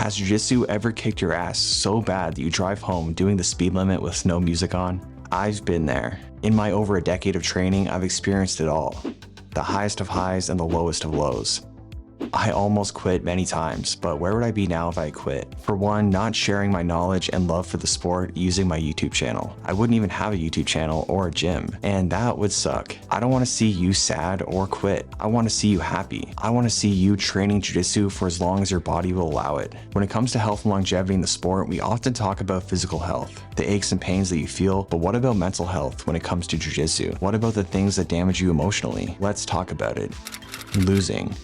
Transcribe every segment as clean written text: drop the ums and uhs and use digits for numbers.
Has jiu-jitsu ever kicked your ass so bad that you drive home doing the speed limit with no music on? I've been there. In my over a decade of training, I've experienced it all. The highest of highs and the lowest of lows. I almost quit many times, but where would I be now if I quit? For one, not sharing my knowledge and love for the sport using my YouTube channel. I wouldn't even have a YouTube channel or a gym, and that would suck. I don't want to see you sad or quit. I want to see you happy. I want to see you training jiu-jitsu for as long as your body will allow it. When it comes to health and longevity in the sport, we often talk about physical health, the aches and pains that you feel, but what about mental health when it comes to jiu-jitsu? What about the things that damage you emotionally? Let's talk about it. Losing.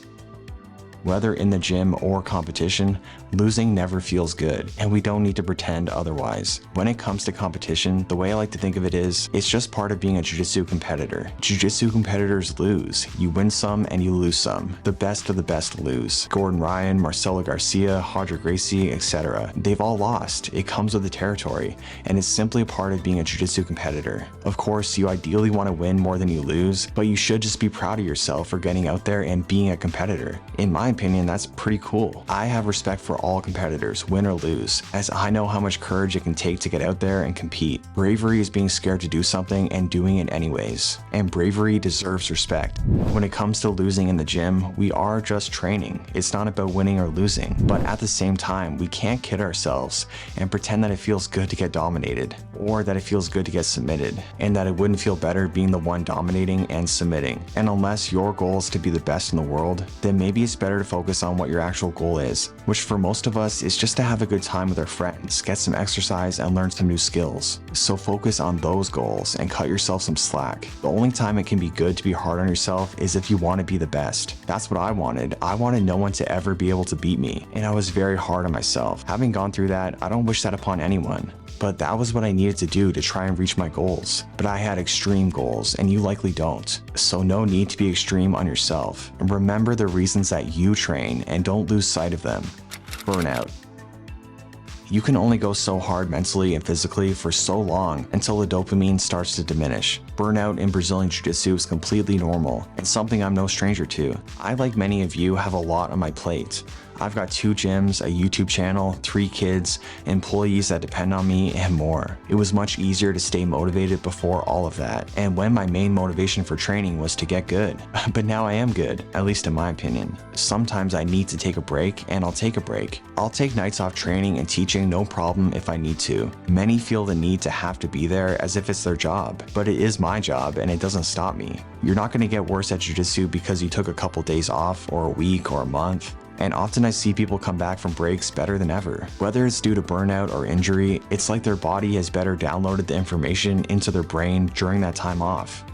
Whether in the gym or competition, losing never feels good, and we don't need to pretend otherwise. When it comes to competition, the way I like to think of it is, it's just part of being a jiu-jitsu competitor. Jiu-jitsu competitors lose. You win some and you lose some. The best of the best lose. Gordon Ryan, Marcelo Garcia, Roger Gracie, etc. They've all lost. It comes with the territory, and it's simply a part of being a jiu-jitsu competitor. Of course, you ideally want to win more than you lose, but you should just be proud of yourself for getting out there and being a competitor. In my opinion, that's pretty cool. I have respect for all competitors, win or lose, as I know how much courage it can take to get out there and compete. Bravery is being scared to do something and doing it anyways, and bravery deserves respect. When it comes to losing in the gym, we are just training. It's not about winning or losing, but at the same time, we can't kid ourselves and pretend that it feels good to get dominated, or that it feels good to get submitted, and that it wouldn't feel better being the one dominating and submitting. And unless your goal is to be the best in the world, then maybe it's better to focus on what your actual goal is, which for most of us is just to have a good time with our friends, get some exercise, and learn some new skills. So focus on those goals and cut yourself some slack. The only time it can be good to be hard on yourself is if you want to be the best. That's what I wanted. I wanted no one to ever be able to beat me, and I was very hard on myself. Having gone through that, I don't wish that upon anyone. But that was what I needed to do to try and reach my goals. But I had extreme goals, and you likely don't. So no need to be extreme on yourself. Remember the reasons that you train and don't lose sight of them. Burnout. You can only go so hard mentally and physically for so long until the dopamine starts to diminish. Burnout in Brazilian Jiu-Jitsu is completely normal and something I'm no stranger to. I, like many of you, have a lot on my plate. I've got 2 gyms, a YouTube channel, 3 kids, employees that depend on me, and more. It was much easier to stay motivated before all of that, and when my main motivation for training was to get good. But now I am good, at least in my opinion. Sometimes I need to take a break, and I'll take a break. I'll take nights off training and teaching, no problem if I need to. Many feel the need to have to be there as if it's their job, but it is my job and it doesn't stop me. You're not going to get worse at jiu-jitsu because you took a couple days off, or a week, or a month. And often I see people come back from breaks better than ever. Whether it's due to burnout or injury, it's like their body has better downloaded the information into their brain during that time off.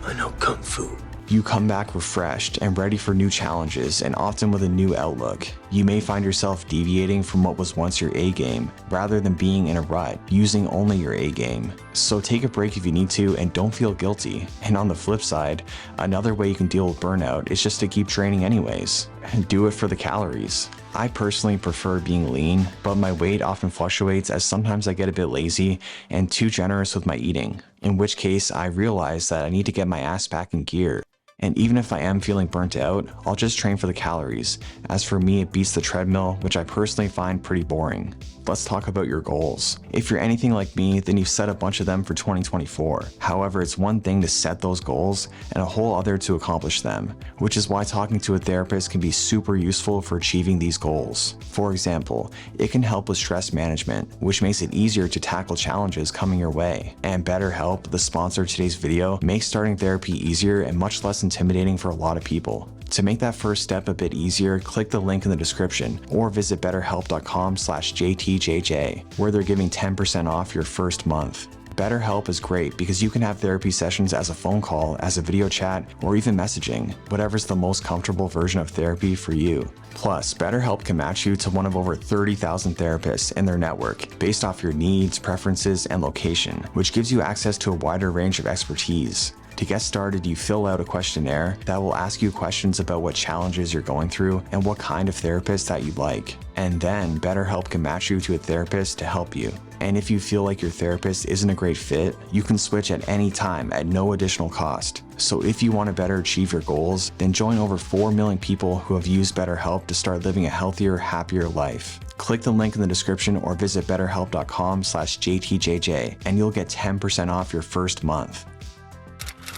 I know Kung Fu. You come back refreshed and ready for new challenges, and often with a new outlook. You may find yourself deviating from what was once your A game, rather than being in a rut, using only your A game. So take a break if you need to, and don't feel guilty. And on the flip side, another way you can deal with burnout is just to keep training anyways. Do it for the calories. I personally prefer being lean, but my weight often fluctuates as sometimes I get a bit lazy and too generous with my eating, in which case I realize that I need to get my ass back in gear. And even if I am feeling burnt out, I'll just train for the calories. As for me, it beats the treadmill, which I personally find pretty boring. Let's talk about your goals. If you're anything like me, then you've set a bunch of them for 2024. However, it's one thing to set those goals and a whole other to accomplish them, which is why talking to a therapist can be super useful for achieving these goals. For example, it can help with stress management, which makes it easier to tackle challenges coming your way. And BetterHelp, the sponsor of today's video, makes starting therapy easier and much less intimidating for a lot of people. To make that first step a bit easier, click the link in the description or visit betterhelp.com/JTJJ, where they're giving 10% off your first month. BetterHelp is great because you can have therapy sessions as a phone call, as a video chat, or even messaging, whatever's the most comfortable version of therapy for you. Plus, BetterHelp can match you to one of over 30,000 therapists in their network based off your needs, preferences, and location, which gives you access to a wider range of expertise. To get started, you fill out a questionnaire that will ask you questions about what challenges you're going through and what kind of therapist that you like. And then BetterHelp can match you to a therapist to help you. And if you feel like your therapist isn't a great fit, you can switch at any time at no additional cost. So if you want to better achieve your goals, then join over 4 million people who have used BetterHelp to start living a healthier, happier life. Click the link in the description or visit betterhelp.com/JTJJ and you'll get 10% off your first month.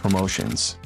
Promotions.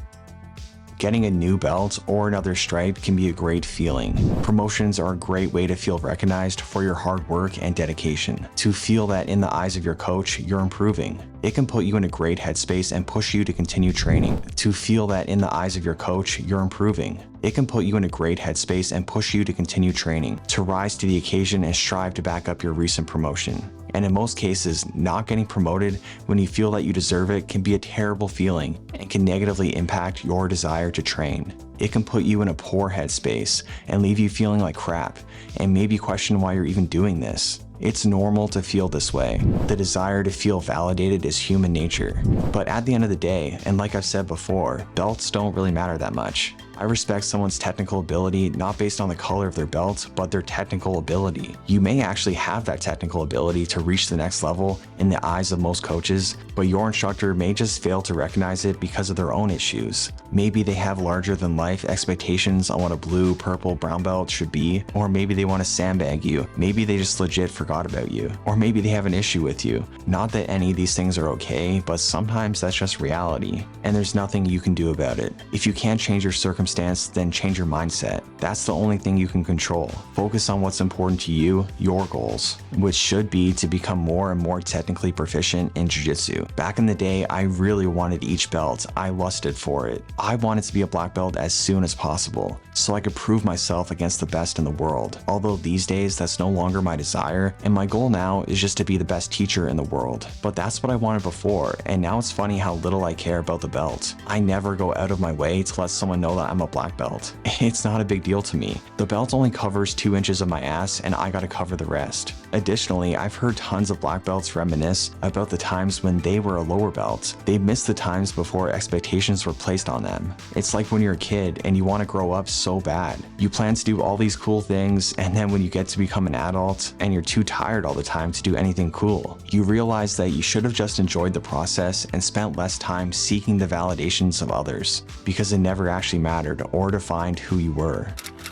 Getting a new belt or another stripe can be a great feeling. Promotions are a great way to feel recognized for your hard work and dedication, to feel that in the eyes of your coach, you're improving. It can put you in a great headspace and push you to continue training, to feel that in the eyes of your coach, you're improving. It can put you in a great headspace and push you to continue training, to rise to the occasion and strive to back up your recent promotion. And in most cases, not getting promoted when you feel that you deserve it can be a terrible feeling and can negatively impact your desire to train. It can put you in a poor headspace and leave you feeling like crap and maybe question why you're even doing this. It's normal to feel this way. The desire to feel validated is human nature. But at the end of the day, and like I've said before, belts don't really matter that much. I respect someone's technical ability not based on the color of their belt, but their technical ability. You may actually have that technical ability to reach the next level in the eyes of most coaches, but your instructor may just fail to recognize it because of their own issues. Maybe they have larger than life expectations on what a blue, purple, brown belt should be, or maybe they want to sandbag you. Maybe they just legit forgot about you, or maybe they have an issue with you. Not that any of these things are okay, but sometimes that's just reality, and there's nothing you can do about it. If you can't change your circumstances, then change your mindset. That's the only thing you can control. Focus on what's important to you, your goals, which should be to become more and more technically proficient in jiu-jitsu. Back in the day, I really wanted each belt. I lusted for it. I wanted to be a black belt as soon as possible, so I could prove myself against the best in the world. Although these days, that's no longer my desire, and my goal now is just to be the best teacher in the world. But that's what I wanted before, and now it's funny how little I care about the belt. I never go out of my way to let someone know that I'm a black belt. It's not a big deal to me. The belt only covers 2 inches of my ass and I gotta cover the rest. Additionally, I've heard tons of black belts reminisce about the times when they were a lower belt. They missed the times before expectations were placed on them. It's like when you're a kid and you want to grow up so bad. You plan to do all these cool things, and then when you get to become an adult and you're too tired all the time to do anything cool, you realize that you should have just enjoyed the process and spent less time seeking the validations of others, because it never actually mattered or defined who you were.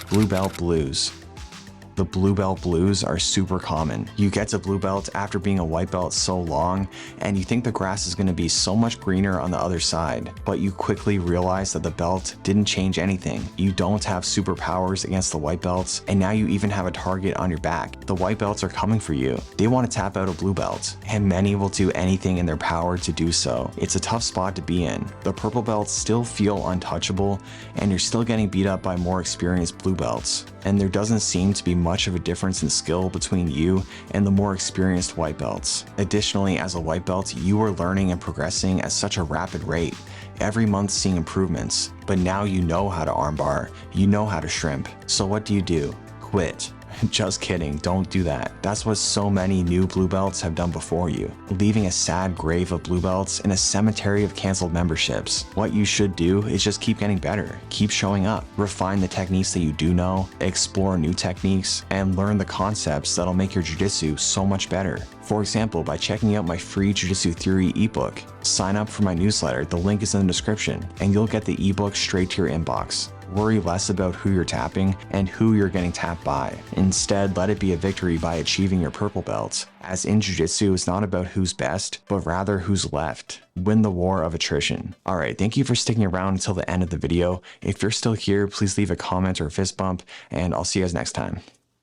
Blue belt blues. The blue belt blues are super common. You get to blue belt after being a white belt so long, and you think the grass is going to be so much greener on the other side, but you quickly realize that the belt didn't change anything. You don't have superpowers against the white belts, and now you even have a target on your back. The white belts are coming for you. They want to tap out a blue belt, and many will do anything in their power to do so. It's a tough spot to be in. The purple belts still feel untouchable, and you're still getting beat up by more experienced blue belts, and there doesn't seem to be much of a difference in skill between you and the more experienced white belts. Additionally, as a white belt, you are learning and progressing at such a rapid rate, every month seeing improvements. But now you know how to armbar, you know how to shrimp. So what do? Quit. Just kidding, don't do that. That's what so many new blue belts have done before you, leaving a sad grave of blue belts in a cemetery of canceled memberships. What you should do is just keep getting better, keep showing up, refine the techniques that you do know, explore new techniques, and learn the concepts that'll make your jiu-jitsu so much better. For example, by checking out my free Jiu-Jitsu Theory ebook. Sign up for my newsletter, the link is in the description, and you'll get the ebook straight to your inbox. Worry less about who you're tapping and who you're getting tapped by. Instead, let it be a victory by achieving your purple belt. As in jiu-jitsu, it's not about who's best, but rather who's left. Win the war of attrition. Alright, thank you for sticking around until the end of the video. If you're still here, please leave a comment or a fist bump, and I'll see you guys next time.